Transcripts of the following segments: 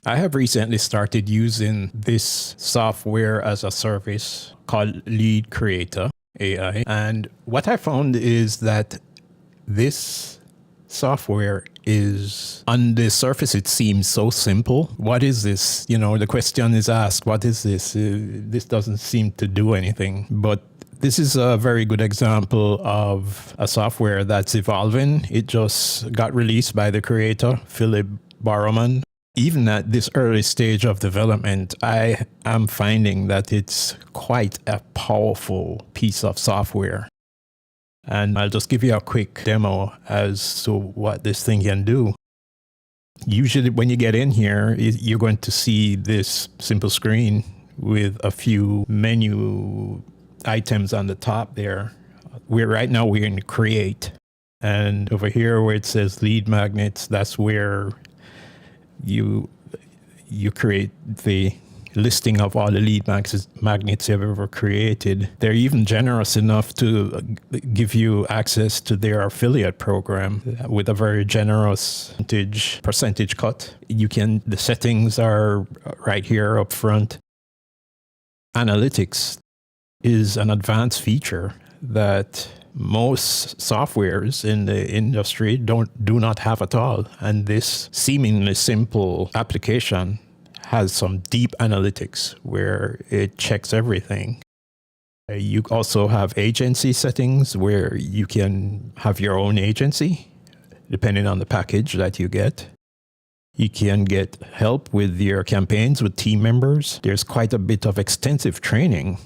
I have recently started using this software as a service called LeadCreator AI. And what I found is that this software is, on the surface, it seems so simple. What is this? You know, the question is asked, what is this? This doesn't seem to do anything. But this is a very good example of a software that's evolving. It just got released by the creator, Philip Barrowman. Even at this early stage of development, I am finding that it's quite a powerful piece of software. And I'll just give you a quick demo as to what this thing can do. Usually when you get in here, you're going to see this simple screen with a few menu items on the top there. Right now we're in Create. And over here where it says Lead Magnets, that's where you create the listing of all the lead magnets you've ever created. They're even generous enough to give you access to their affiliate program with a very generous percentage cut. The settings are right here up front. Analytics is an advanced feature that most softwares in the industry do not have at all. And this seemingly simple application has some deep analytics where it checks everything. You also have agency settings where you can have your own agency depending on the package that you get. You can get help with your campaigns with team members. There's quite a bit of extensive training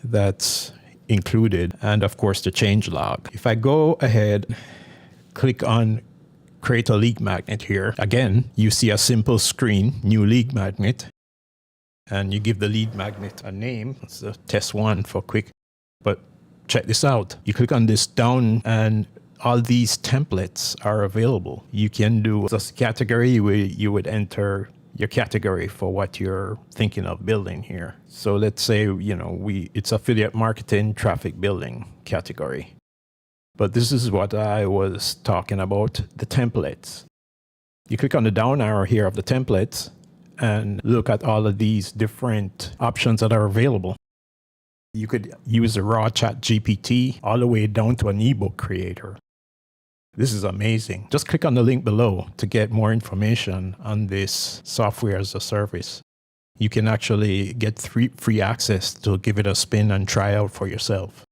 that's included, and of course the change log. If I go ahead, click on create a lead magnet here, again, you see a simple screen, new lead magnet, and you give the lead magnet a name. It's a test one for quick, but check this out. You click on this down and all these templates are available. You can do just category, you would enter your category for what you're thinking of building here. So let's say, it's affiliate marketing, traffic building category. But this is what I was talking about, the templates. You click on the down arrow here of the templates and look at all of these different options that are available. You could use a raw ChatGPT all the way down to an ebook creator. This is amazing. Just click on the link below to get more information on this software as a service. You can actually get free access to give it a spin and try out for yourself.